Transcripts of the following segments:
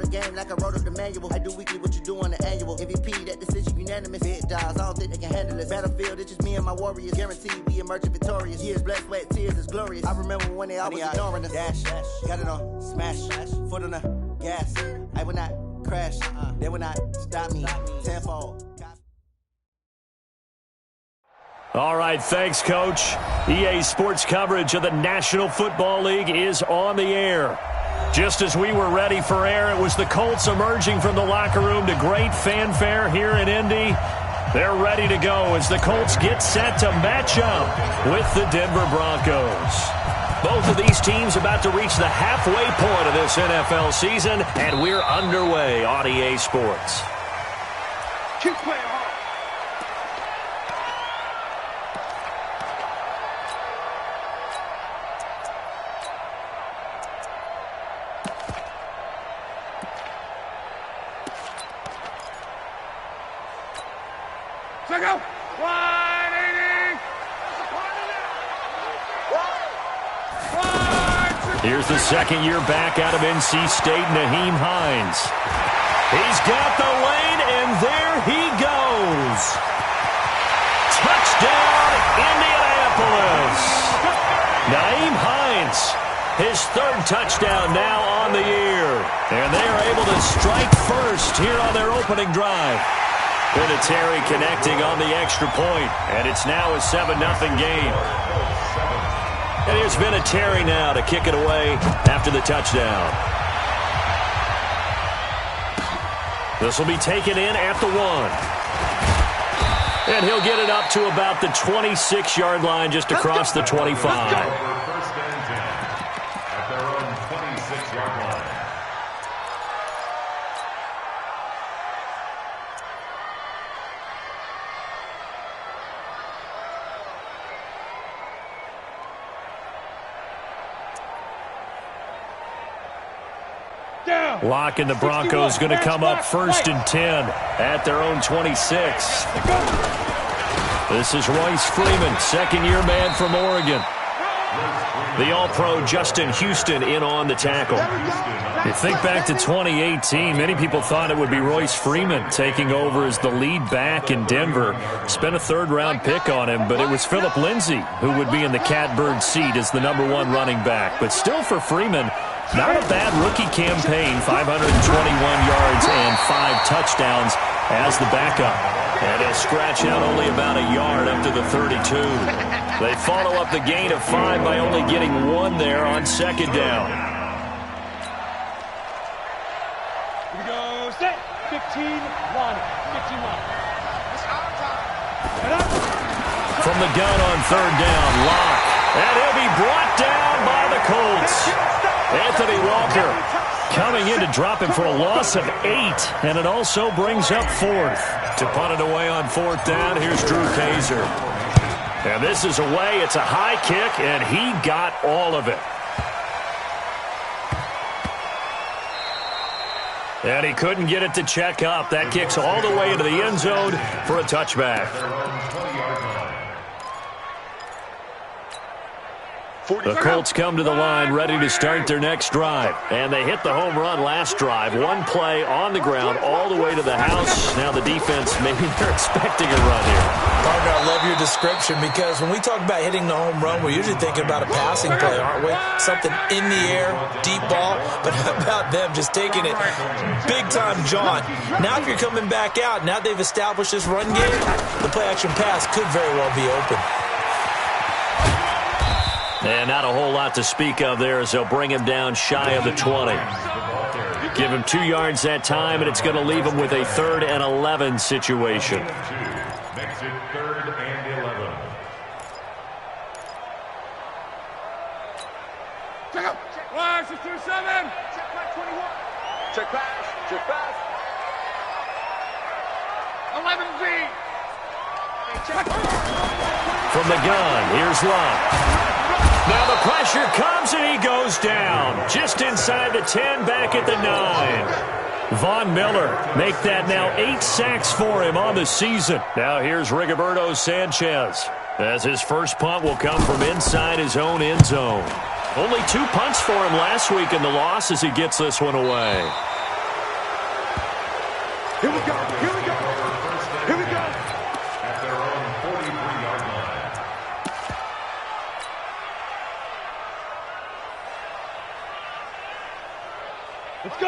the game like I wrote up the manual. I do weekly what you do on the annual. MVP, that decision unanimous. Big dogs, I don't think they can handle this. Battlefield, it's just me and my warriors. Guaranteed we emerging victorious. Years, blood, sweat, tears is glorious. I remember when they always ignoring us. Dash, got it on, smash, foot on the gas. I will not crash, they will not stop me. Tenfold. All right, thanks, Coach. EA Sports coverage of the National Football League is on the air. Just as we were ready for air, it was the Colts emerging from the locker room to great fanfare here in Indy. They're ready to go as the Colts get set to match up with the Denver Broncos. Both of these teams about to reach the halfway point of this NFL season, and we're underway on EA Sports. Keep playing hard. Go. 180. Here's the second-year back out of NC State, Nyheim Hines. He's got the lane, and there he goes. Touchdown, Indianapolis. Nyheim Hines, his third touchdown now on the year. And they are able to strike first here on their opening drive. Vinatieri connecting on the extra point, and it's now a 7-0 game. And here's Vinatieri now to kick it away after the touchdown. This will be taken in at the 1. And he'll get it up to about the 26-yard line just across the 25. First and 10 at their own 26-yard line. Locke and the Broncos going to come up first and 10 at their own 26. This is Royce Freeman, second-year man from Oregon. The All-Pro Justin Houston in on the tackle. You think back to 2018, many people thought it would be Royce Freeman taking over as the lead back in Denver. Spent a third-round pick on him, but it was Phillip Lindsay who would be in the catbird seat as the number 1 running back. But still for Freeman, not a bad rookie campaign, 521 yards and 5 touchdowns as the backup. And he'll scratch out only about a yard up to the 32. They follow up the gain of 5 by only getting 1 there on second down. Here we go, set, 15-1, 15-1. From the gun on third down, Locke. And he'll be brought down by the Colts. Anthony Walker coming in to drop him for a loss of 8, and it also brings up 4th. To punt it away on 4th down, here's Drew Kaiser. And this is away. It's a high kick, and he got all of it. And he couldn't get it to check up. That kicks all the way into the end zone for a touchback. The Colts come to the line ready to start their next drive. And they hit the home run last drive. 1 play on the ground all the way to the house. Now the defense, maybe they're expecting a run here. Partner, I love your description because when we talk about hitting the home run, we're usually thinking about a passing play, aren't we? Something in the air, deep ball. But how about them just taking it big-time jaunt? Now if you're coming back out, now they've established this run game, the play-action pass could very well be open. And not a whole lot to speak of there as they'll bring him down shy of the 20. Give him 2 yards that time, and it's going to leave him with a 3rd and 11 situation. Makes it 3rd and 11. Check up. 1, 6, 2, 7. Check back 21. Check pass. Check pass. 11Z. From the gun, here's Locke. Now the pressure comes and he goes down. Just inside the 10, back at the 9. Von Miller make that now 8 sacks for him on the season. Now here's Rigoberto Sanchez as his first punt will come from inside his own end zone. Only 2 punts for him last week in the loss as he gets this one away.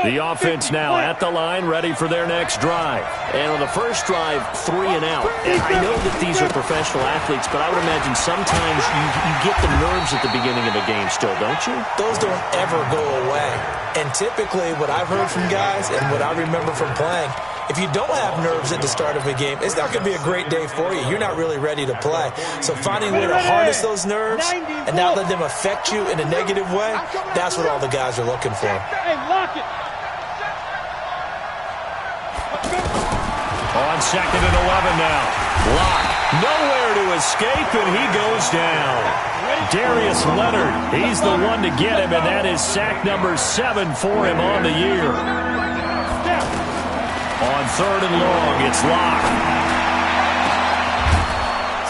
The offense now at the line, ready for their next drive. And on the first drive, 3 and out. And I know that these are professional athletes, but I would imagine sometimes you get the nerves at the beginning of a game still, don't you? Those don't ever go away. And typically what I've heard from guys and what I remember from playing, if you don't have nerves at the start of a game, it's not going to be a great day for you. You're not really ready to play. So finding a way to harness those nerves and not let them affect you in a negative way, that's what all the guys are looking for. Hey, lock it. On 2nd and 11 now. Lock. Nowhere to escape, and he goes down. Darius Leonard, he's the one to get him, and that is sack number 7 for him on the year. On 3rd and long, it's Lock.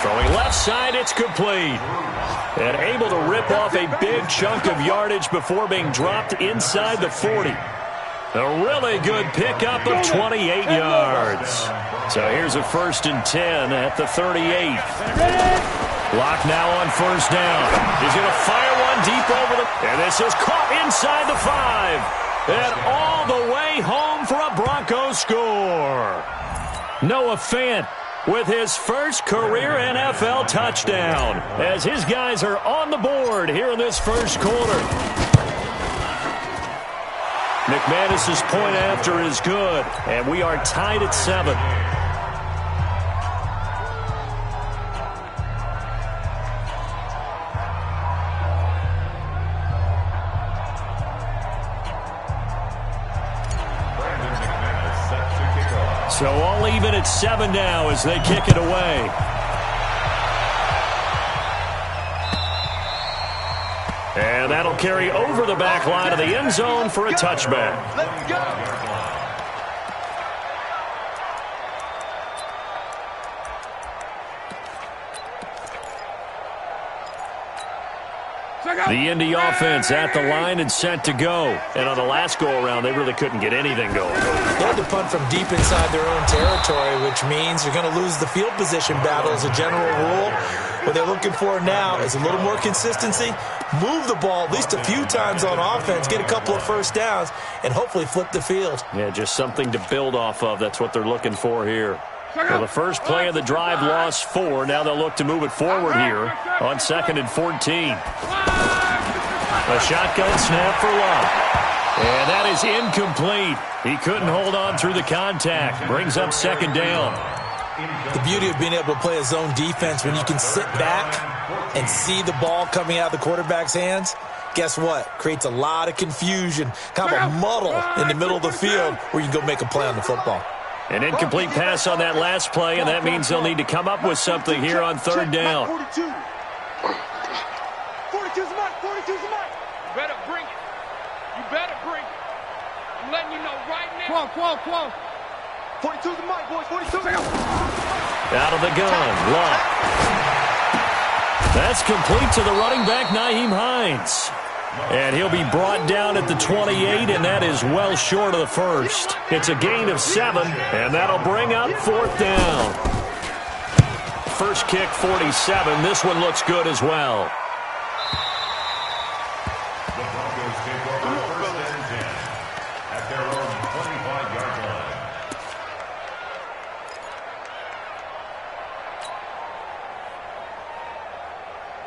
Throwing left side, it's complete. And able to rip off a big chunk of yardage before being dropped inside the 40. A really good pickup of 28 yards. So here's a 1st and 10 at the 38. Lock now on 1st down. He's going to fire one deep over the... And this is caught inside the 5. And all the way home for a Broncos score. Noah Fant with his first career NFL touchdown as his guys are on the board here in this first quarter. McManus's point after is good, and we are tied at 7. So all even at 7 now as they kick it away. And that'll carry over the back line of the end zone for a touchback. Let's go. The Indy offense at the line and set to go. And on the last go-around, they really couldn't get anything going. They had to punt from deep inside their own territory, which means you're going to lose the field position battle as a general rule. What they're looking for now is a little more consistency, move the ball at least a few times on offense, get a couple of first downs, and hopefully flip the field. Yeah, just something to build off of. That's what they're looking for here. Well, the first play of the drive lost 4. Now they'll look to move it forward here on 2nd and 14. A shotgun snap for Love. And that is incomplete. He couldn't hold on through the contact. Brings up 2nd down. The beauty of being able to play a zone defense when you can sit back and see the ball coming out of the quarterback's hands, guess what? Creates a lot of confusion, kind of a muddle in the middle of the field where you can go make a play on the football. An incomplete pass on that last play, and that means they'll need to come up with something here on 3rd down. 42's a mark. 42's a mark. You better bring it. You better bring it. I'm letting you know right now. Quo. 42's a mark, boys. 42's a mark. Out of the gun, Luck. That's complete to the running back, Nyheim Hines. And he'll be brought down at the 28, and that is well short of the first. It's a gain of 7, and that'll bring up 4th down. First kick, 47. This one looks good as well. The Broncos take over 1st and 10 at their own 25-yard line.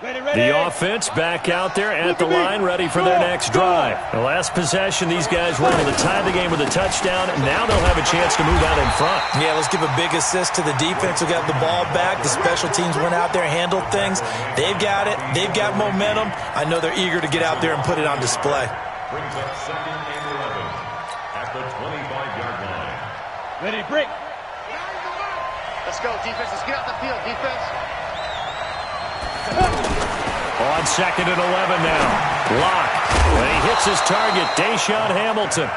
The offense back out there at the line, ready for their next drive. The last possession, these guys were able to tie the game with a touchdown. Now they'll have a chance to move out in front. Yeah, let's give a big assist to the defense who got the ball back. The special teams went out there, handled things. They've got it. They've got momentum. I know they're eager to get out there and put it on display. Brings up 2nd and 11 at the 25-yard line. Ready, break. Let's go, defense. Let's get out the field, defense. On 2nd and 11 now. Lock. And he hits his target, Deshaun Hamilton.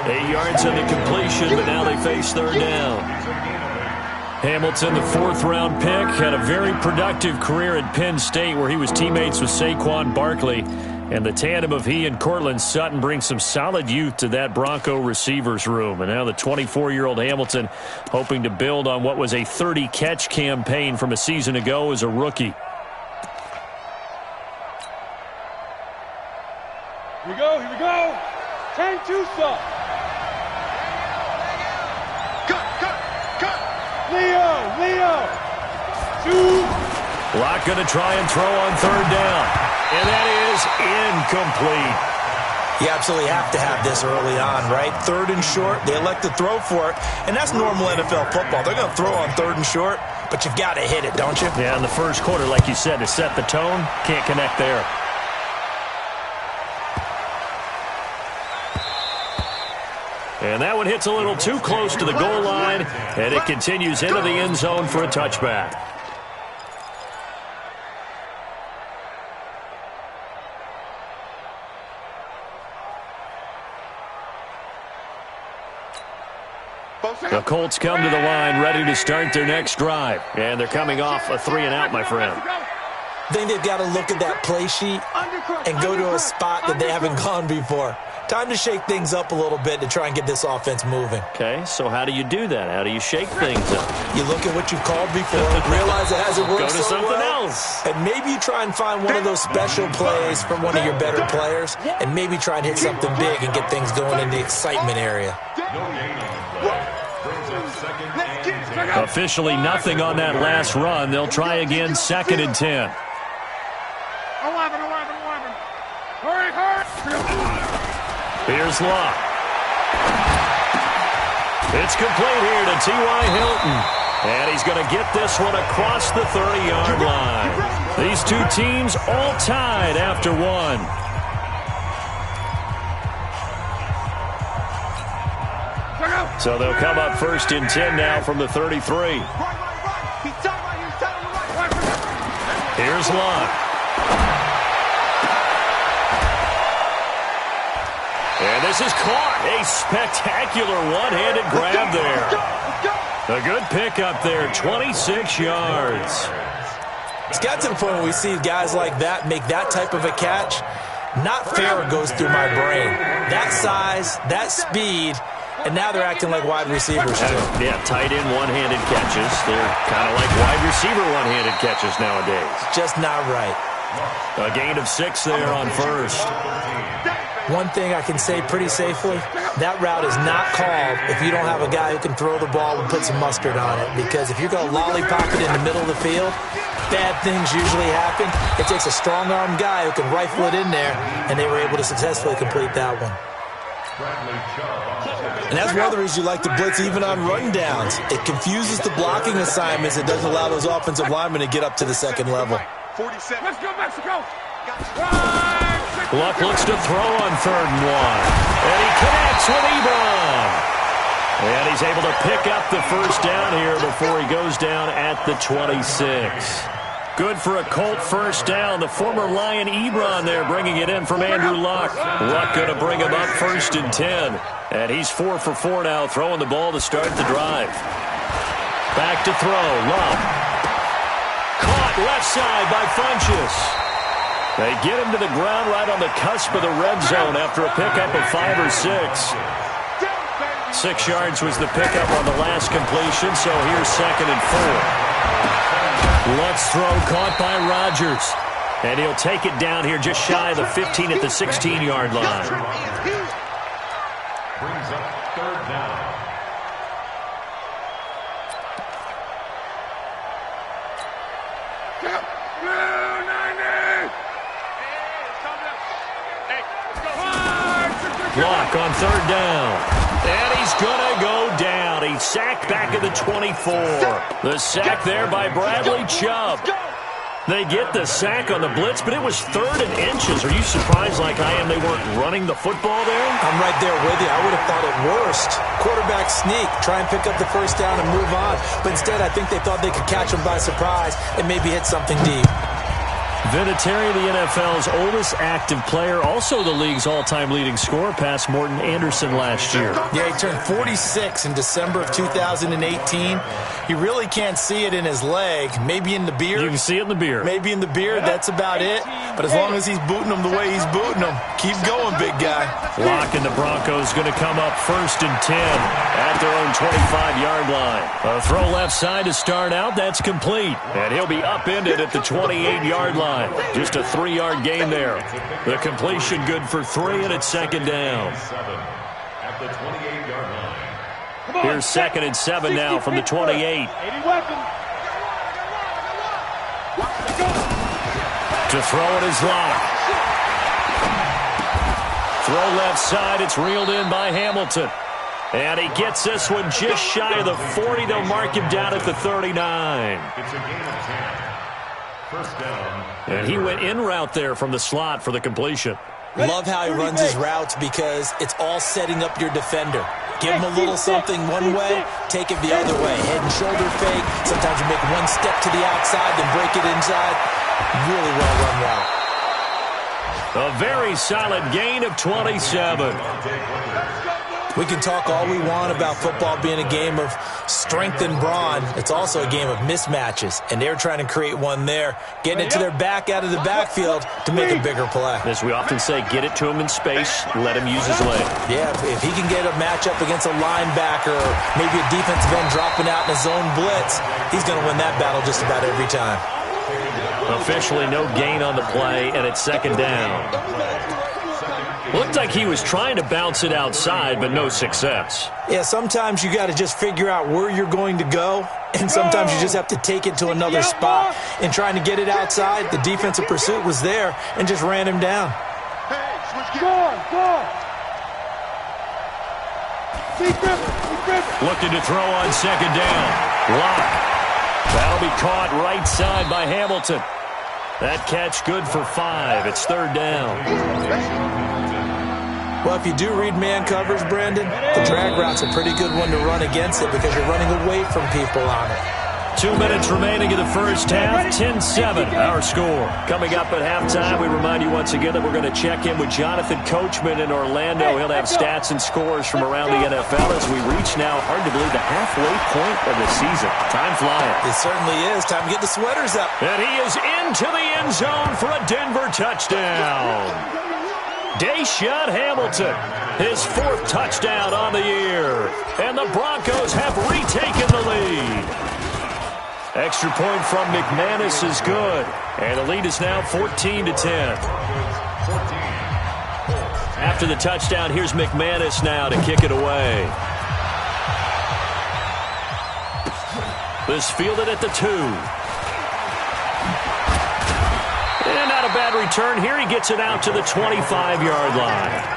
8 yards on the completion, but now they face 3rd down. Hamilton, the 4th-round pick, had a very productive career at Penn State where he was teammates with Saquon Barkley. And the tandem of he and Cortland Sutton brings some solid youth to that Bronco receivers room. And now the 24-year-old Hamilton hoping to build on what was a 30-catch campaign from a season ago as a rookie. Here we go. 10-2 up. Cut. Leo. Shoot. Locke going to try and throw on third down. And that is incomplete. You absolutely have to have this early on, right? Third and short, they elect to throw for it, and that's normal NFL football. They're going to throw on third and short, but you've got to hit it, don't you? Yeah, in the first quarter, like you said, to set the tone, can't connect there. And that one hits a little too close to the goal line, and it continues into the end zone for a touchback. The Colts come to the line ready to start their next drive. And they're coming off a 3-and-out, my friend. I think they've got to look at that play sheet and go to a spot that they haven't gone before. Time to shake things up a little bit to try and get this offense moving. Okay, so how do you do that? How do you shake things up? You look at what you've called before, realize it hasn't worked Go to so something well, else. and maybe you try and find one of those special plays from one of your better players, and maybe try and hit something big and get things going in the excitement area. Officially nothing on that last run. They'll try again, 2nd and 10. 11. Hurry. Here's Locke. It's complete here to T.Y. Hilton. And he's going to get this one across the 30-yard line. These two teams all tied after one. So they'll come up 1st and 10 now from the 33. Here's Locke. And this is caught. A spectacular one-handed grab there. A good pickup there, 26 yards. It's got to the point where we see guys like that make that type of a catch. Not fair goes through my brain. That size, that speed, and now they're acting like wide receivers too. Yeah, tight end one-handed catches. They're kind of like wide receiver one-handed catches nowadays. Just not right. A gain of 6 there on first. One thing I can say pretty safely, that route is not called if you don't have a guy who can throw the ball and put some mustard on it. Because if you're going to lollipop it in the middle of the field, bad things usually happen. It takes a strong-armed guy who can rifle it in there, and they were able to successfully complete that one. And that's one of the reasons you like to blitz even on rundowns. It confuses the blocking assignments. It doesn't allow those offensive linemen to get up to the second level. 47. Let's go, Mexico. Luck looks to throw on 3rd and 1. And he connects with Ebron. And he's able to pick up the first down here before he goes down at the 26. Good for a Colt first down. The former Lion Ebron there bringing it in from Andrew Luck. Luck going to bring him up 1st and 10. And he's 4 for 4 now, throwing the ball to start the drive. Back to throw. Luck. Caught left side by Funchess. They get him to the ground right on the cusp of the red zone after a pickup of 5 or 6. 6 yards was the pickup on the last completion, so here's 2nd and 4. Luck's throw caught by Rodgers. And he'll take it down here just shy of the 15 at the 16-yard line. Brings up 3rd down. Luck on 3rd down. And he's going to go down. He's sacked back at the 24. The sack there by Bradley Chubb. They get the sack on the blitz, but it was 3rd and inches. Are you surprised like I am they weren't running the football there? I'm right there with you. I would have thought at worst, quarterback sneak, try and pick up the first down and move on. But instead, I think they thought they could catch him by surprise and maybe hit something deep. Vinatieri, the NFL's oldest active player, also the league's all-time leading scorer, past Morton Anderson last year. Yeah, he turned 46 in December of 2018. You really can't see it in his leg. Maybe in the beard. You can see it in the beard. Maybe in the beard, that's about it. But as long as he's booting him the way he's booting him, keep going, big guy. Locke and the Broncos going to come up 1st and 10 at their own 25-yard line. A throw left side to start out. That's complete. And he'll be upended at the 28-yard line. Just a 3-yard gain there. The completion good for 3, and it's 2nd down. at the 28-yard line. Here's 2nd and 7 now from the 28. To throw it is Locke. Throw left side. It's reeled in by Hamilton. And he gets this one just shy of the 40. They'll mark him down at the 39. It's a gain of 10. First down. And he went in route there from the slot for the completion. Love how he runs his routes because it's all setting up your defender. Give him a little something one way, take it the other way. Head and shoulder fake. Sometimes you make one step to the outside, then break it inside. Really well-run route. A very solid gain of 27. We can talk all we want about football being a game of strength and brawn. It's also a game of mismatches, and they're trying to create one there, getting it to their back out of the backfield to make a bigger play. As we often say, get it to him in space, let him use his leg. Yeah, if he can get a matchup against a linebacker or maybe a defensive end dropping out in a zone blitz, he's going to win that battle just about every time. Officially no gain on the play, and it's 2nd down. Looked like he was trying to bounce it outside, but no success. Yeah, sometimes you got to just figure out where you're going to go, and sometimes you just have to take it to another spot. In trying to get it outside, the defensive pursuit was there and just ran him down. Looking to throw on 2nd down. Locke. That'll be caught right side by Hamilton. That catch good for 5. It's 3rd down. Well, if you do read man coverage, Brandon, the drag route's a pretty good one to run against it because you're running away from people on it. 2 minutes remaining in the first half. 10-7, our score. Coming up at halftime, we remind you once again that we're going to check in with Jonathan Coachman in Orlando. He'll have stats and scores from around the NFL as we reach now, hard to believe, the halfway point of the season. Time flying. It certainly is. Time to get the sweaters up. And he is into the end zone for a Denver touchdown. Deshaun Hamilton, his 4th touchdown on the year. And the Broncos have retaken the lead. Extra point from McManus is good. And the lead is now 14-10. After the touchdown, here's McManus now to kick it away. This fielded at the 2. And not a bad return here. He gets it out to the 25-yard line.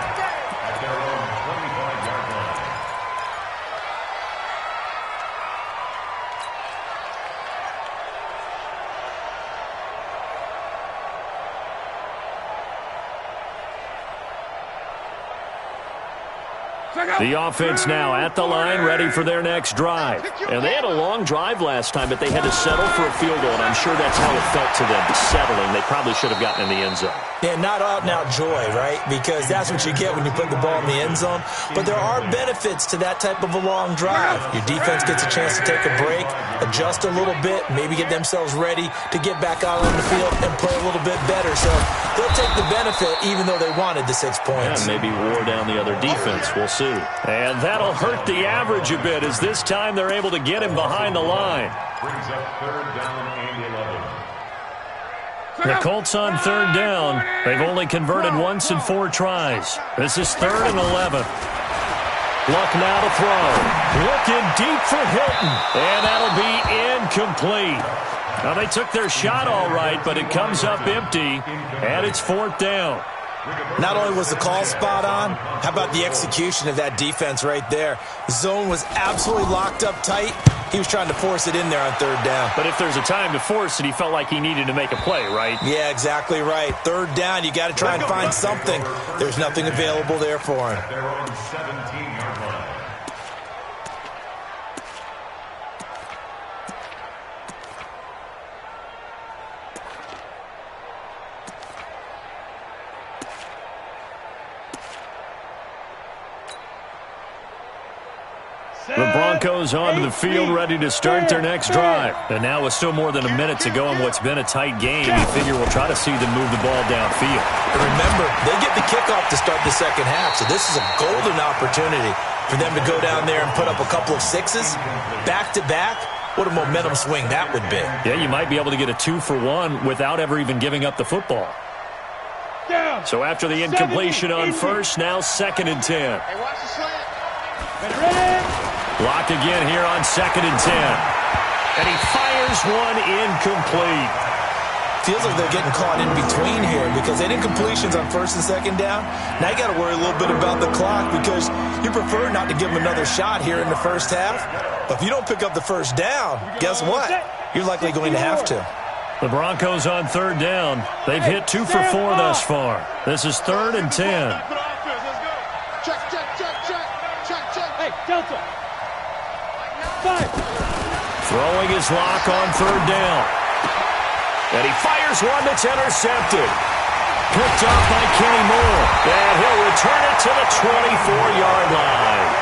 The offense now at the line, ready for their next drive. And they had a long drive last time, but they had to settle for a field goal, and I'm sure that's how it felt to them, settling. They probably should have gotten in the end zone. Yeah, not out-and-out joy, right? Because that's what you get when you put the ball in the end zone. But there are benefits to that type of a long drive. Your defense gets a chance to take a break, adjust a little bit, maybe get themselves ready to get back out on the field and play a little bit better. So they'll take the benefit even though they wanted the 6 points. Yeah, maybe wore down the other defense. We'll see. And that'll hurt the average a bit as this time they're able to get him behind the line. Brings up 3rd down and 11. The Colts on 3rd down. They've only converted once in 4 tries. This is 3rd and 11. Luck now to throw. Looking deep for Hilton. And that'll be incomplete. Now, they took their shot all right, but it comes up empty, and it's 4th down. Not only was the call spot on, how about the execution of that defense right there? The zone was absolutely locked up tight. He was trying to force it in there on 3rd down. But if there's a time to force it, he felt like he needed to make a play, right? Yeah, exactly right. 3rd down, you got to try and find something. There's nothing available there for him. They're on 17-yard line. The Broncos onto the field, ready to start their next drive. And now with still more than a minute to go in what's been a tight game, you figure we'll try to see them move the ball downfield. And remember, they get the kickoff to start the second half, so this is a golden opportunity for them to go down there and put up a couple of 6s back-to-back. What a momentum swing that would be. Yeah, you might be able to get a 2-for-1 without ever even giving up the football. So after the incompletion on first, now 2nd and 10. Hey, watch the slant. Lock again here on 2nd and 10. And he fires one incomplete. Feels like they're getting caught in between here because they did completions on 1st and 2nd down. Now you got to worry a little bit about the clock because you prefer not to give them another shot here in the first half. But if you don't pick up the first down, guess what? You're likely going to have to. The Broncos on 3rd down. They've hit 2 for 4 thus far. This is 3rd and 10. Check. Hey, Delta. 5. Throwing his lock on 3rd down. And he fires one that's intercepted. Picked off by Kenny Moore. And he'll return it to the 24-yard line.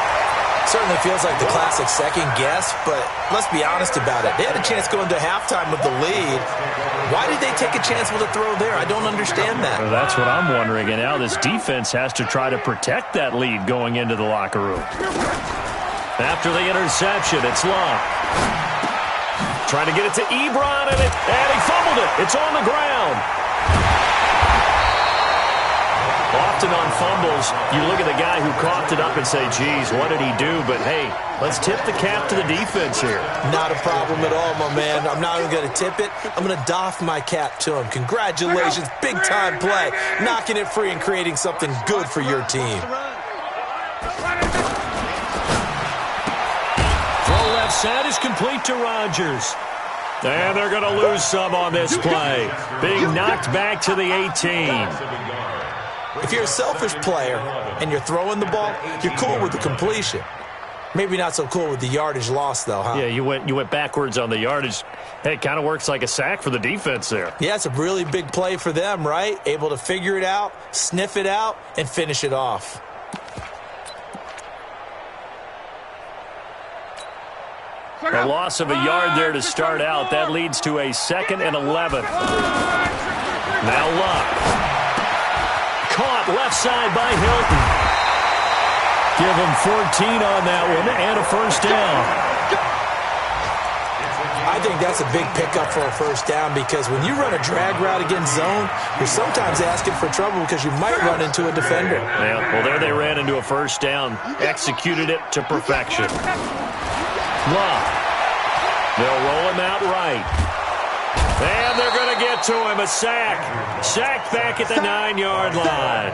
Certainly feels like the classic second guess, but let's be honest about it. They had a chance going to halftime with the lead. Why did they take a chance with a throw there? I don't understand that. Well, that's what I'm wondering. And now this defense has to try to protect that lead going into the locker room. After the interception, it's Locke. Trying to get it to Ebron, and he fumbled it. It's on the ground. Often on fumbles, you look at the guy who coughed it up and say, geez, what did he do? But, hey, let's tip the cap to the defense here. Not a problem at all, my man. I'm not even going to tip it. I'm going to doff my cap to him. Congratulations. Big-time play. Knocking it free and creating something good for your team. Left side is complete to Rodgers. And they're going to lose some on this play. Being knocked back to the 18. If you're a selfish player and you're throwing the ball, you're cool with the completion. Maybe not so cool with the yardage loss, though, huh? Yeah, you went backwards on the yardage. Hey, it kind of works like a sack for the defense there. Yeah, it's a really big play for them, right? Able to figure it out, sniff it out, and finish it off. A loss of a yard there to start out. That leads to a 2nd and 11. Now Luck. Caught left side by Hilton. Give him 14 on that one and a first down. I think that's a big pickup for a first down because when you run a drag route against zone, you're sometimes asking for trouble because you might run into a defender. Yeah, well, there they ran into a first down. Executed it to perfection. Luck. They'll roll him out right. And they're going to get to him. A sack. Sacked back at the 9-yard line.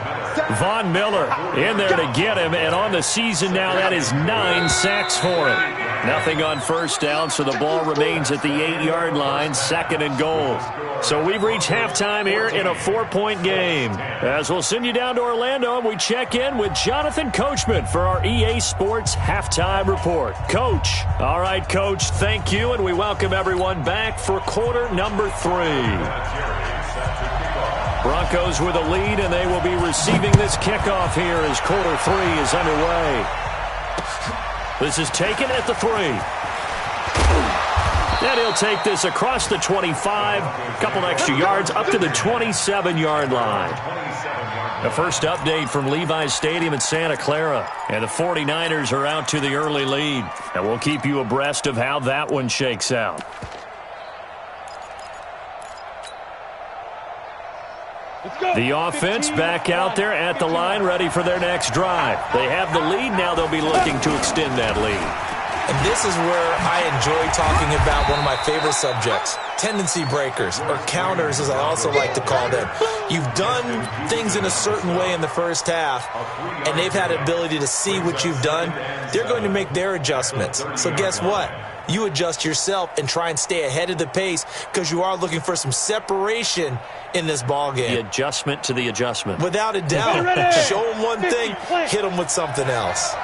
Von Miller in there to get him. And on the season now, that is 9 sacks for him. Nothing on first down, so the ball remains at the 8-yard line. 2nd and goal. So we've reached halftime here in a 4-point game. As we'll send you down to Orlando, and we check in with Jonathan Coachman for our EA Sports Halftime Report. Coach. All right, Coach, thank you, and we welcome everyone back for quarter number 3. Broncos with a lead, and they will be receiving this kickoff here as quarter 3 is underway. This is taken at the 3. And he'll take this across the 25, a couple extra yards, up to the 27-yard line. The first update from Levi's Stadium in Santa Clara. And the 49ers are out to the early lead. And we'll keep you abreast of how that one shakes out. The offense back out there at the line, ready for their next drive. They have the lead. Now they'll be looking to extend that lead. And this is where I enjoy talking about one of my favorite subjects, tendency breakers, or counters as I also like to call them. You've done things in a certain way in the first half, and they've had the ability to see what you've done. They're going to make their adjustments. So guess what? You adjust yourself and try and stay ahead of the pace because you are looking for some separation in this ballgame. The adjustment to the adjustment. Without a doubt. Show them one thing, hit them with something else.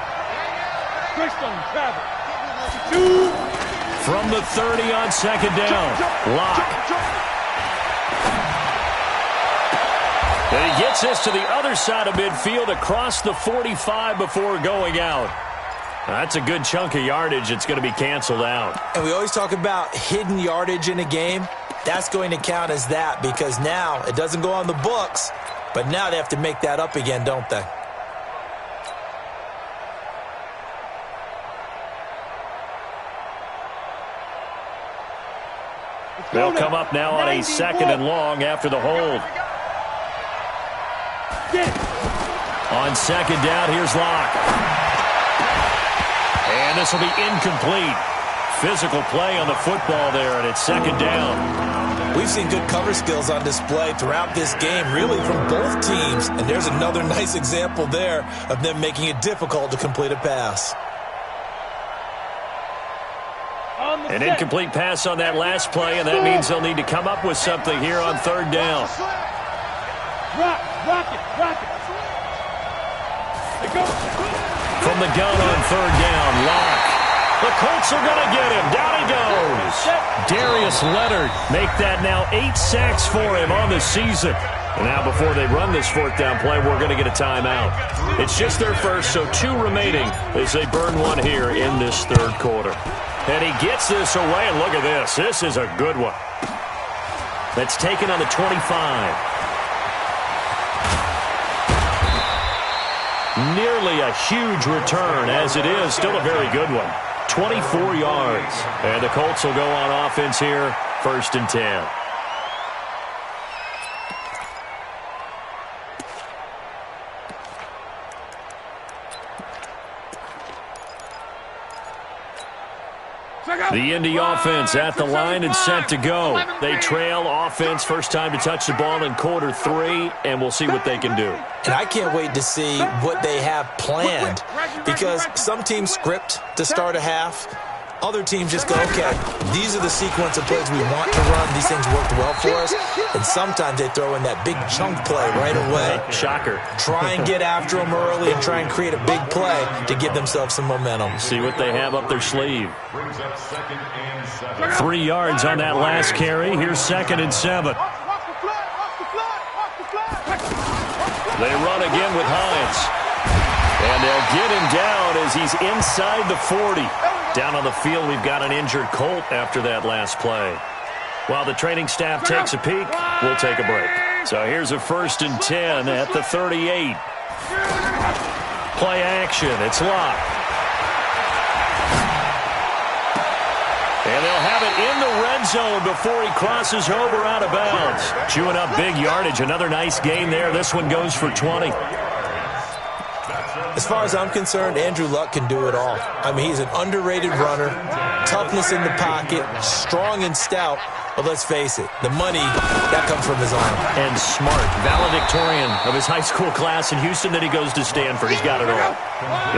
From the 30 on 2nd down. Lock. And he gets this to the other side of midfield across the 45 before going out. That's a good chunk of yardage. It's going to be canceled out. And we always talk about hidden yardage in a game. That's going to count as that because now it doesn't go on the books, but now they have to make that up again, don't they? They'll come up now on a 2nd and long after the hold. On 2nd down, here's Locke. And this will be incomplete. Physical play on the football there, and it's second down. We've seen good cover skills on display throughout this game, really from both teams. And there's another nice example there of them making it difficult to complete a pass. An incomplete pass on that last play, and that means they'll need to come up with something here on third down. Rock it. From the gun on third down, Locke. The Colts are going to get him. Down he goes. Darius Leonard make that now 8 sacks for him on the season. And now before they run this fourth down play, we're going to get a timeout. It's just their first, so 2 remaining as they burn one here in this third quarter. And he gets this away, and look at this. This is a good one. That's taken on the 25. Nearly a huge return, as it is. Still a very good one. 24 yards. And the Colts will go on offense here, 1st and 10. The Indy offense at the line and set to go. They trail offense, first time to touch the ball in quarter 3, and we'll see what they can do. And I can't wait to see what they have planned, because some teams script to start a half. Other teams just go, okay, these are the sequence of plays we want to run. These things worked well for us. And sometimes they throw in that big chunk play right away. Shocker. Try and get after them early and try and create a big play to give themselves some momentum. See what they have up their sleeve. 3 yards on that last carry. Here's 2nd and 7. They run again with Hines. And they'll get him down as he's inside the 40. Down on the field, we've got an injured Colt after that last play. While the training staff takes a peek, we'll take a break. So here's a 1st and 10 at the 38. Play action. It's Locke. And they'll have it in the red zone before he crosses over out of bounds. Chewing up big yardage. Another nice gain there. This one goes for 20. As far as I'm concerned, Andrew Luck can do it all. I mean, he's an underrated runner, toughness in the pocket, strong and stout. But let's face it, the money, that comes from his arm. And smart. Valedictorian of his high school class in Houston, then he goes to Stanford. He's got it all.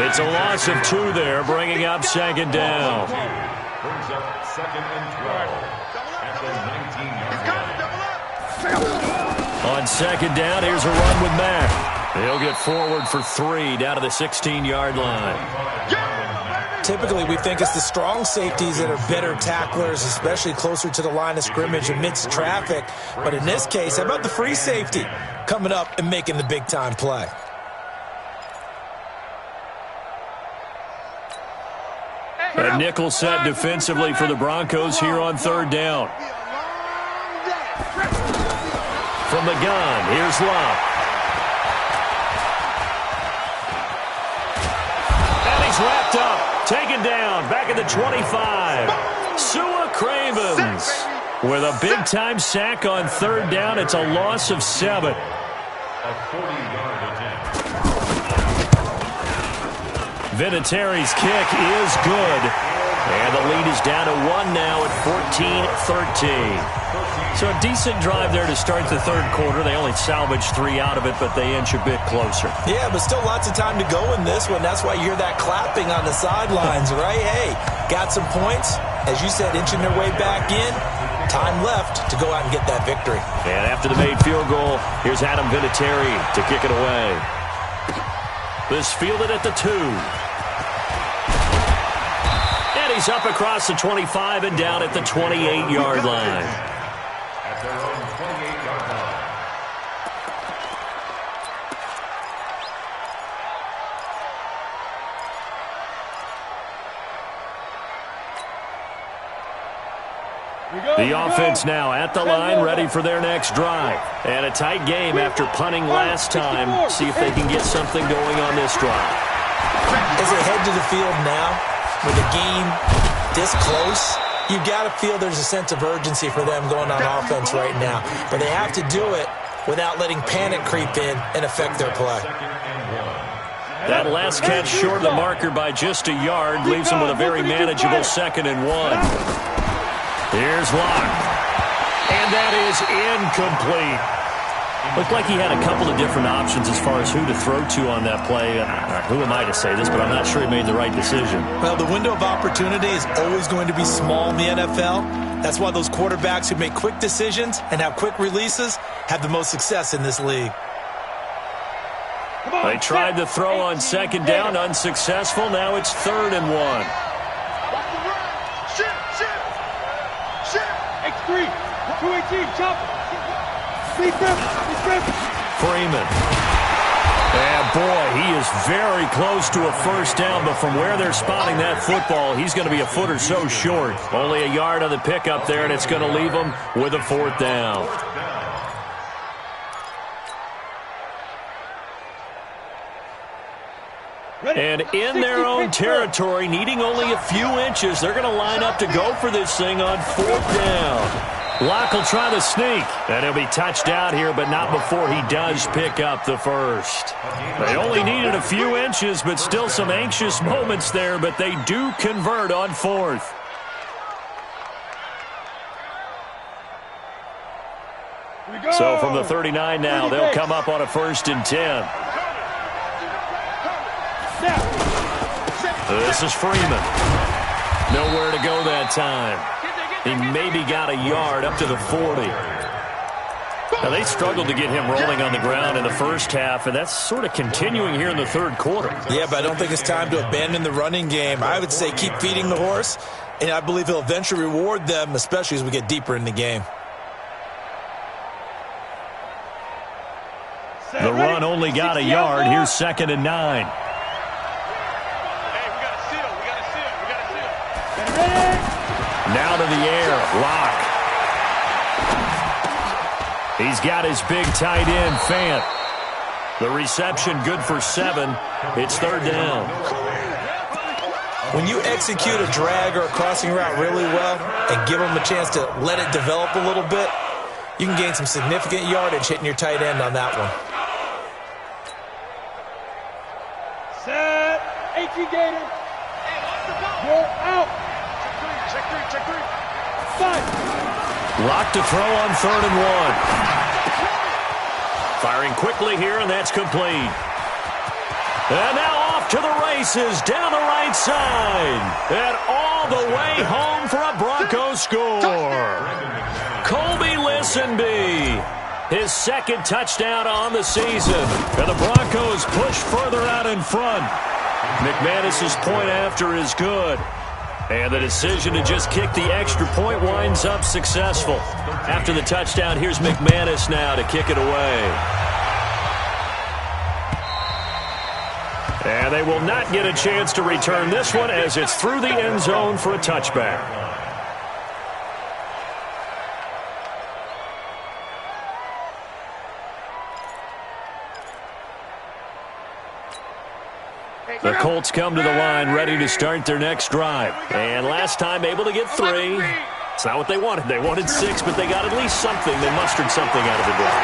It's a loss of 2 there, bringing up 2nd down. Brings up 2nd and 12 at the 19-yard line. On 2nd down, here's a run with Mack. He'll get forward for 3 down to the 16-yard line. Typically, we think it's the strong safeties that are better tacklers, especially closer to the line of scrimmage amidst traffic. But in this case, how about the free safety coming up and making the big-time play? A nickel set defensively for the Broncos here on 3rd down. From the gun, here's Locke. Wrapped up, taken down, back at the 25. Sua Cravens with a big-time sack on 3rd down. It's a loss of 7. A 40-yard attempt. Vinatieri's kick is good. And the lead is down to 1 now at 14-13. So a decent drive there to start the third quarter. They only salvaged 3 out of it, but they inch a bit closer. Yeah, but still lots of time to go in this one. That's why you hear that clapping on the sidelines, right? Hey, got some points. As you said, inching their way back in. Time left to go out and get that victory. And after the made field goal, here's Adam Vinatieri to kick it away. This fielded at the 2. And he's up across the 25 and down at the 28-yard line. At their own 28-yard line. The offense now at the line, ready for their next drive. And a tight game after punting last time. See if they can get something going on this drive. As they head to the field now, with the game this close, you've got to feel there's a sense of urgency for them going on offense right now. But they have to do it without letting panic creep in and affect their play. That last catch short of the marker by just a yard leaves him with a very manageable 2nd and 1. Here's Locke. And that is incomplete. Looked like he had a couple of different options as far as who to throw to on that play. Who am I to say this, but I'm not sure he made the right decision. Well, the window of opportunity is always going to be small in the NFL. That's why those quarterbacks who make quick decisions and have quick releases have the most success in this league. They tried to throw on 2nd down, unsuccessful. Now it's 3rd and 1. X3, 218, chopper. Freeman. And boy, he is very close to a 1st down, but from where they're spotting that football, he's going to be a foot or so short. Only a yard on the pickup there, and it's going to leave him with a 4th down. And in their own territory, needing only a few inches, they're going to line up to go for this thing on 4th down. Locke will try to sneak, and he'll be touched out here, but not before he does pick up the 1st. They only needed a few inches, but still some anxious moments there, but they do convert on 4th. So from the 39 now, they'll come up on a 1st and 10. This is Freeman. Nowhere to go that time. He maybe got a yard up to the 40. Now, they struggled to get him rolling on the ground in the first half, and that's sort of continuing here in the 3rd quarter. Yeah, but I don't think it's time to abandon the running game. I would say keep feeding the horse, and I believe he'll eventually reward them, especially as we get deeper in the game. The run only got a yard. Here's 2nd and 9. Now to the air, Locke. He's got his big tight end, Fant. The reception good for 7. It's 3rd down. When you execute a drag or a crossing route really well and give them a chance to let it develop a little bit, you can gain some significant yardage hitting your tight end on that one. Set. HE Gator. You're out. Check three. Locke to throw on 3rd and 1. Firing quickly here, and that's complete. And now off to the races down the right side. And all the way home for a Broncos score. Colby Listenbee. His 2nd touchdown on the season. And the Broncos push further out in front. McManus's point after is good. And the decision to just kick the extra point winds up successful. After the touchdown, here's McManus now to kick it away. And they will not get a chance to return this one as it's through the end zone for a touchback. The Colts come to the line ready to start their next drive. And last time able to get 3. It's not what they wanted. They wanted 6, but they got at least something. They mustered something out of the drive.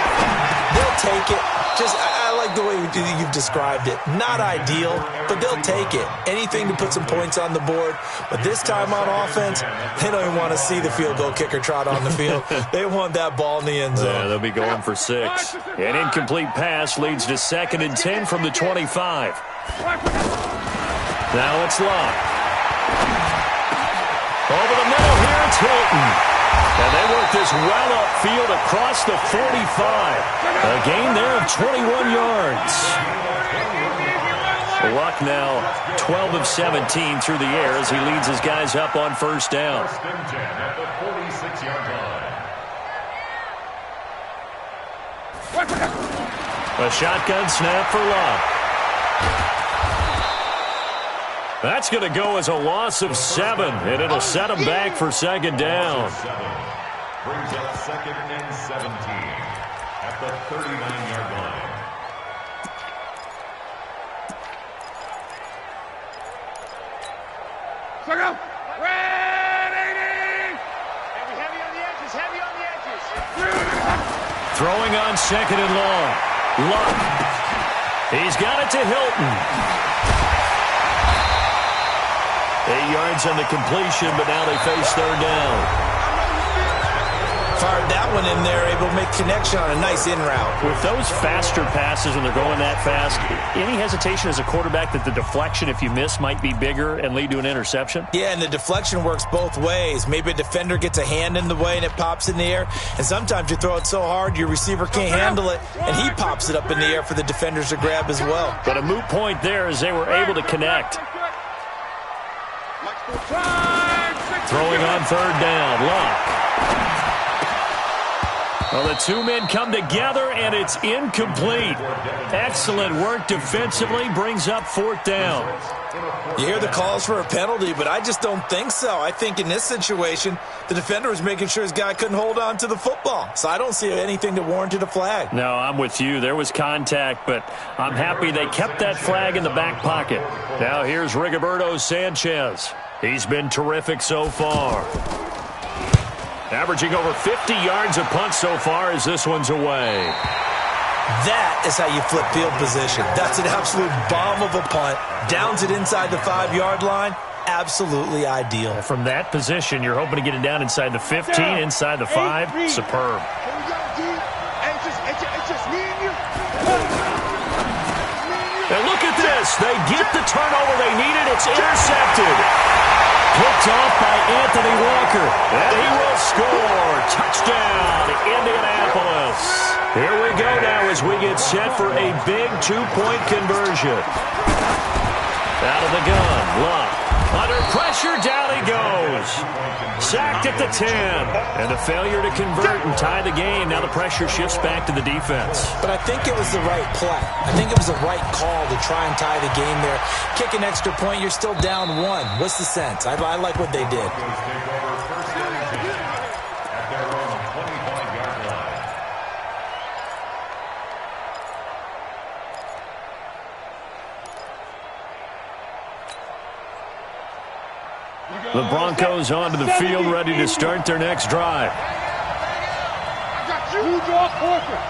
They'll take it. I like the way you've described it. Not ideal, but they'll take it. Anything to put some points on the board. But this time on offense, they don't even want to see the field goal kicker trot on the field. They want that ball in the end zone. Yeah, they'll be going for 6. An incomplete pass leads to 2nd and 10 from the 25. Now it's Locke. Over the middle here, it's Hilton. And they work this well upfield across the 45. A gain there of 21 yards. Luck now 12 of 17 through the air as he leads his guys up on 1st down. A shotgun snap for Luck. That's going to go as a loss of 7, and it'll set him back for 2nd down. Brings up 2nd and 17 at the 39-yard line. Heavy on the edges. Throwing on 2nd and long. Luck. He's got it to Hilton. 8 yards on the completion, but now they face third down. Fired that one in there, able to make connection on a nice in route. With those faster passes and they're going that fast, any hesitation as a quarterback that the deflection, if you miss, might be bigger and lead to an interception? Yeah, and the deflection works both ways. Maybe a defender gets a hand in the way and it pops in the air, and sometimes you throw it so hard your receiver can't handle it, and he pops it up in the air for the defenders to grab as well. But a moot point there as they were able to connect. Throwing on third down, Luck. Well, the two men come together, and it's incomplete. Excellent work defensively, brings up fourth down. You hear the calls for a penalty, but I just don't think so. I think in this situation, the defender was making sure his guy couldn't hold on to the football. So I don't see anything that warranted a flag. No, I'm with you. There was contact, but I'm happy they kept that flag in the back pocket. Now here's Rigoberto Sanchez. He's been terrific so far. Averaging over 50 yards a punt so far as this one's away. That is how you flip field position. That's an absolute bomb of a punt. Downs it inside the 5-yard line. Absolutely ideal. From that position, you're hoping to get it down inside the 15, inside the 5. Superb. And look at this. They get the turnover they needed. It's intercepted. Picked off by Anthony Walker. And he will score. Touchdown, Indianapolis. Here we go now as we get set for a big 2-point conversion. Out of the gun, Luck. Under pressure, down he goes. Sacked at the 10. And the failure to convert and tie the game. Now the pressure shifts back to the defense. But I think it was the right play. I think it was the right call to try and tie the game there. Kick an extra point, you're still down 1. What's the sense? I like what they did. The Broncos onto the field, ready to start their next drive. You draw corporate.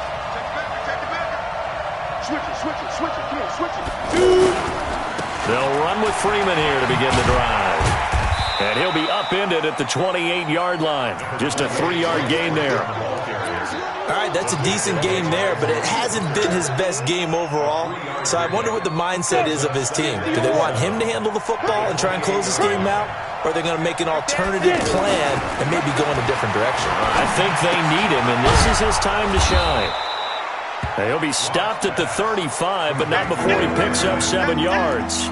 Switch it. Come on, switch it. They'll run with Freeman here to begin the drive. And he'll be upended at the 28-yard line. Just a 3-yard gain there. All right, that's a decent game there, but it hasn't been his best game overall. So I wonder what the mindset is of his team. Do they want him to handle the football and try and close this game out? Or are they going to make an alternative plan and maybe go in a different direction? I think they need him, and this is his time to shine. Now, he'll be stopped at the 35, but not before he picks up 7 yards.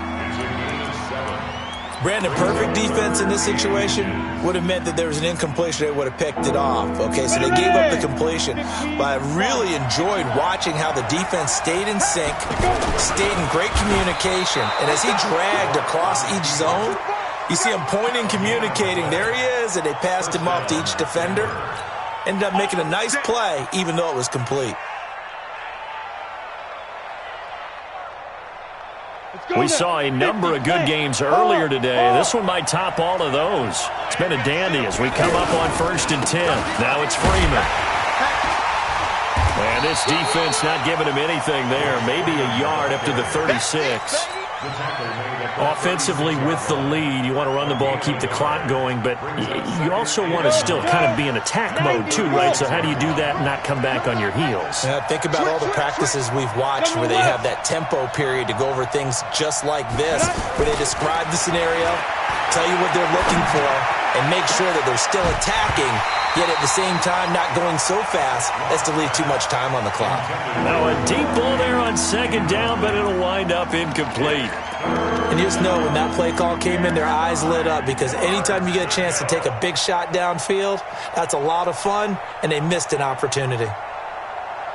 Brandon, perfect defense in this situation would have meant that there was an incompletion. They would have picked it off. Okay, so they gave up the completion. But I really enjoyed watching how the defense stayed in sync, stayed in great communication. And as he dragged across each zone, you see him pointing, communicating. There he is, and they passed him off to each defender. Ended up making a nice play, even though it was complete. We saw a number of good games earlier today. This one might top all of those. It's been a dandy as we come up on 1st and 10. Now it's Freeman. And this defense not giving him anything there. Maybe a yard up to the 36. Offensively with the lead, you want to run the ball, keep the clock going, but you also want to still kind of be in attack mode too, right? So how do you do that and not come back on your heels? Yeah, think about all the practices we've watched where they have that tempo period to go over things just like this, where they describe the scenario, tell you what they're looking for, and make sure that they're still attacking, yet at the same time not going so fast as to leave too much time on the clock. Now a deep ball there on 2nd down, but it'll wind up incomplete. And you just know when that play call came in, their eyes lit up, because anytime you get a chance to take a big shot downfield, that's a lot of fun, and they missed an opportunity.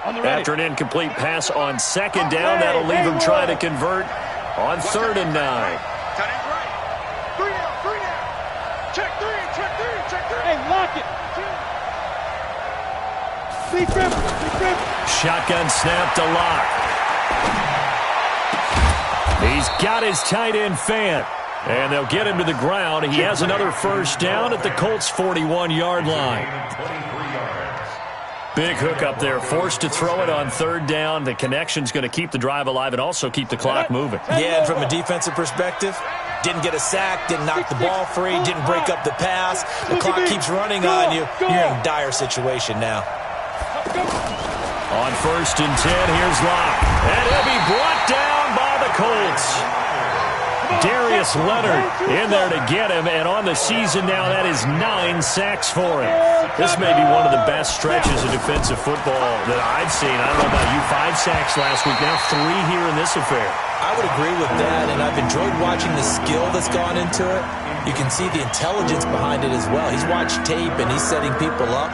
After an incomplete pass on 2nd down, that'll leave him trying to convert on 3rd and 9. Check three. Hey, lock it. Big grip. Shotgun snap to Lock. He's got his tight end fan. And they'll get him to the ground. He has another 1st down at the Colts' 41-yard line. Big hook up there, forced to throw it on third down. The connection's going to keep the drive alive and also keep the clock moving. Yeah, and from a defensive perspective, didn't get a sack, didn't knock the ball free, didn't break up the pass. The clock keeps running on you. You're in a dire situation now. On 1st and 10, here's Locke. And he'll be brought down by the Colts. Darius Leonard in there to get him, and on the season now, that is 9 sacks for him. This may be one of the best stretches of defensive football that I've seen. I don't know about you, 5 sacks last week, now 3 here in this affair. I would agree with that, and I've enjoyed watching the skill that's gone into it. You can see the intelligence behind it as well. He's watched tape, and he's setting people up,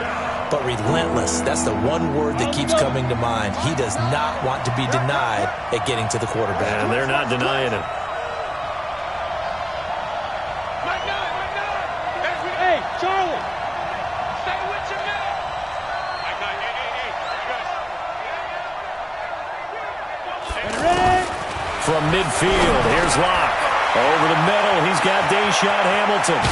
but relentless. That's the one word that keeps coming to mind. He does not want to be denied at getting to the quarterback. And they're not denying it. Hey, Charlie! Stay with your man! Hey! From midfield, here's Locke. Over the middle, he's got Deshaun Hamilton.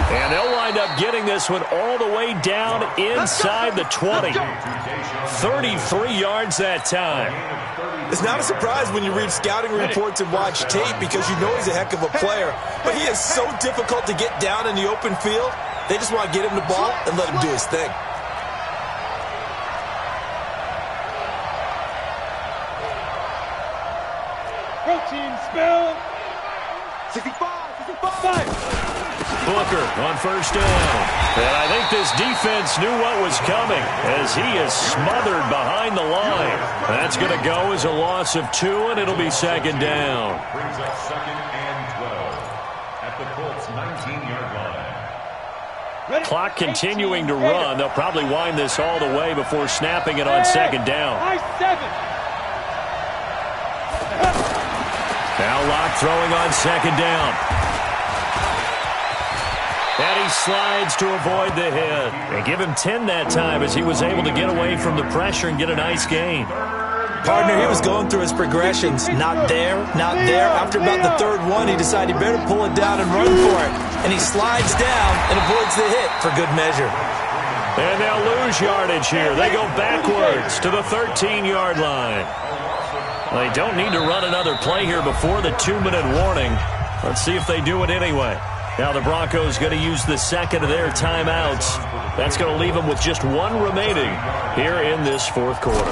And they'll wind up getting this one all the way down inside the 20. 33 yards that time. It's not a surprise when you read scouting reports and watch tape because you know he's a heck of a player. But he is so difficult to get down in the open field. They just want to get him the ball and let him do his thing. Protein spill! 65! Booker on 1st down. And I think this defense knew what was coming as he is smothered behind the line. That's going to go as a loss of 2, and it'll be 2nd down. Brings up 2nd and 12 at the Colts' 19-yard line. Clock continuing to run. They'll probably wind this all the way before snapping it on 2nd down. Now Locke throwing on 2nd down. And he slides to avoid the hit. They give him 10 that time as he was able to get away from the pressure and get a nice gain. Partner, he was going through his progressions. Not there, not there. After about the 3rd one, he decided he better pull it down and run for it. And he slides down and avoids the hit for good measure. And they'll lose yardage here. They go backwards to the 13-yard line. They don't need to run another play here before the 2-minute warning. Let's see if they do it anyway. Now the Broncos going to use the 2nd of their timeouts. That's going to leave them with just 1 remaining here in this 4th quarter.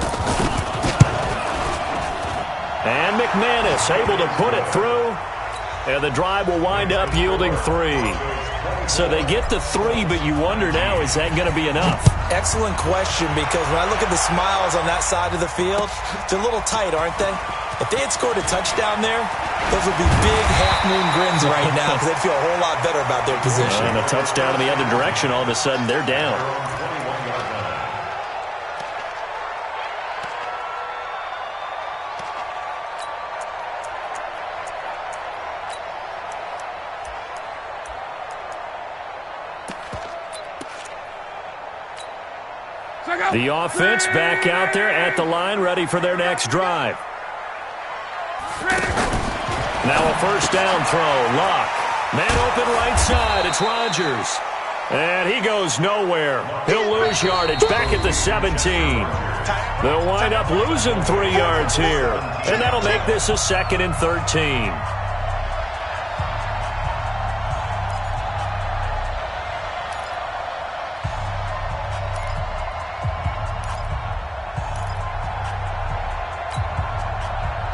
And McManus able to put it through. And the drive will wind up yielding 3. So they get the 3, but you wonder now, is that going to be enough? Excellent question, because when I look at the smiles on that side of the field, they're a little tight, aren't they? If they had scored a touchdown there, those would be big half-moon grins right now because they'd feel a whole lot better about their position. And a touchdown in the other direction, all of a sudden they're down. The offense back out there at the line, ready for their next drive. Now a 1st down throw. Locke. Man open right side. It's Rodgers. And he goes nowhere. He'll lose yardage back at the 17. They'll wind up losing 3 yards here. And that'll make this a 2nd and 13.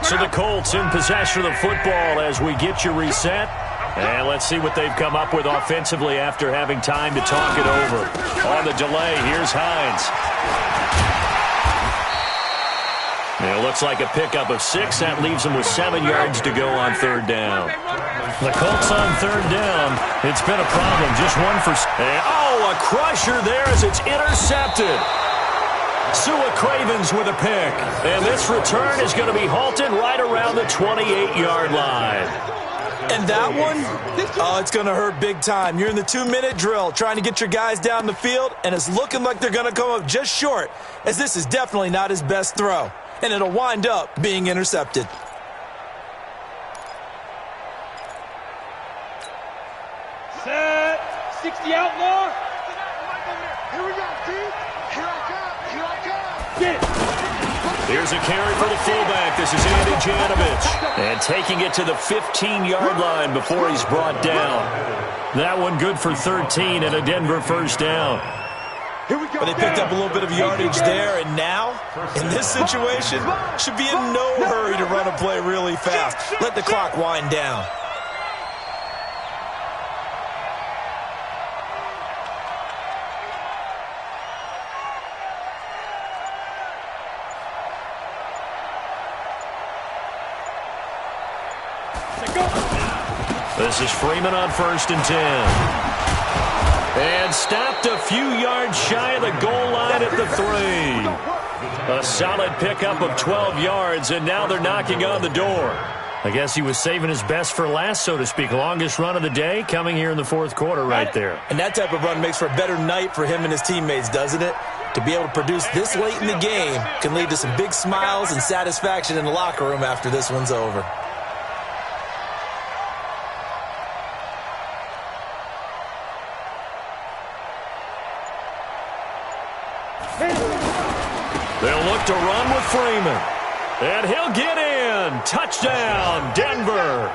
So the Colts in possession of the football as we get you reset. And let's see what they've come up with offensively after having time to talk it over. On the delay, here's Hines. And it looks like a pickup of 6. That leaves them with 7 yards to go on 3rd down. The Colts on 3rd down. It's been a problem. Just 1 for... Oh, a crusher there as it's intercepted. Sua Cravens with a pick. And this return is going to be halted right around the 28-yard line. And that one, oh, it's going to hurt big time. You're in the 2-minute drill trying to get your guys down the field, and it's looking like they're going to come up just short, as this is definitely not his best throw. And it'll wind up being intercepted. Set. 60 outlaw. Here we go, Steve. Here I come. Here's a carry for the fullback. This is Andy Janovich. And taking it to the 15-yard line before he's brought down. That one good for 13 and a Denver first down. But they picked up a little bit of yardage there, and now, in this situation, should be in no hurry to run a play really fast. Let the clock wind down. This is Freeman on 1st and 10. And stopped a few yards shy of the goal line at the 3. A solid pickup of 12 yards, and now they're knocking on the door. I guess he was saving his best for last, so to speak. Longest run of the day coming here in the 4th quarter right there. And that type of run makes for a better night for him and his teammates, doesn't it? To be able to produce this late in the game can lead to some big smiles and satisfaction in the locker room after this one's over. They'll look to run with Freeman. And he'll get in. Touchdown, Denver.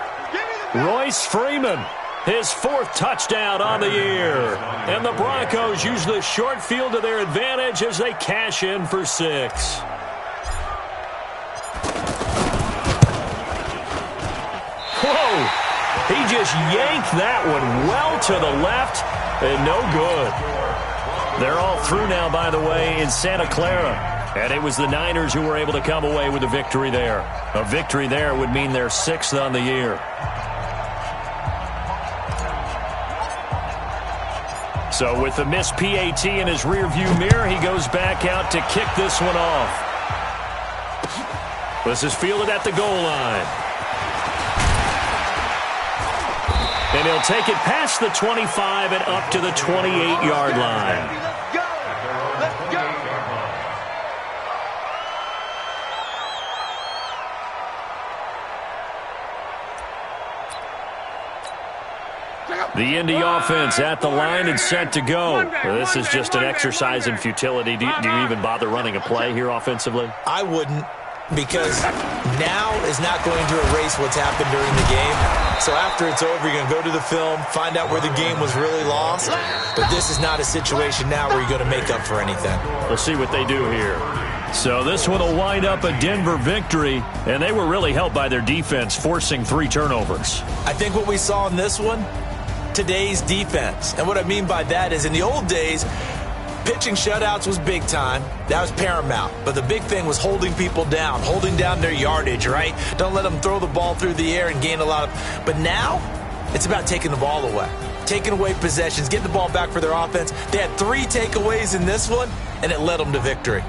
Royce Freeman, his 4th touchdown on the year. And the Broncos use the short field to their advantage as they cash in for 6. Whoa! He just yanked that one well to the left and no good. They're all through now, by the way, in Santa Clara. And it was the Niners who were able to come away with a victory there. A victory there would mean they're 6th on the year. So with the missed PAT in his rearview mirror, he goes back out to kick this one off. This is fielded at the goal line. And he'll take it past the 25 and up to the 28-yard line. The Indy offense at the line and set to go. This is just an exercise in futility. Do you even bother running a play here offensively? I wouldn't, because now is not going to erase what's happened during the game. So after it's over, you're going to go to the film, find out where the game was really lost. But this is not a situation now where you're going to make up for anything. We'll see what they do here. So this one will wind up a Denver victory, and they were really helped by their defense, forcing 3 turnovers. I think what we saw in this one, today's defense. And what I mean by that is in the old days, pitching shutouts was big time. That was paramount. But the big thing was holding people down, holding down their yardage, right? Don't let them throw the ball through the air and gain a lot of... But now, it's about taking the ball away. Taking away possessions, getting the ball back for their offense. They had 3 takeaways in this one, and it led them to victory.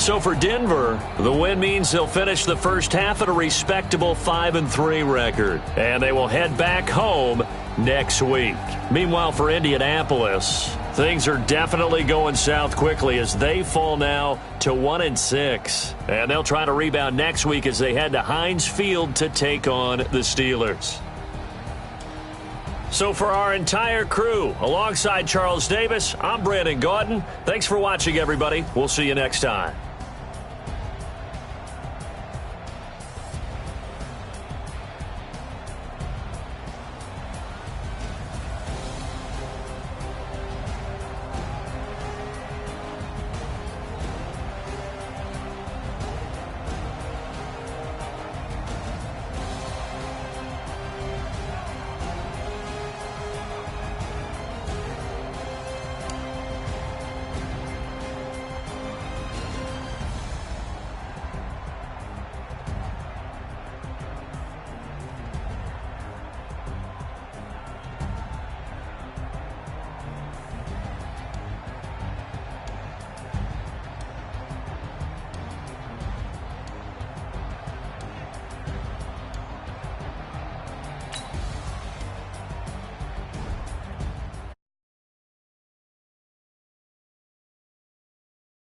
So for Denver, the win means they'll finish the first half at a respectable 5-3 record. And they will head back home next week. Meanwhile, for Indianapolis, things are definitely going south quickly as they fall now to 1-6. And they'll try to rebound next week as they head to Heinz Field to take on the Steelers. So for our entire crew, alongside Charles Davis, I'm Brandon Gaudin. Thanks for watching, everybody. We'll see you next time.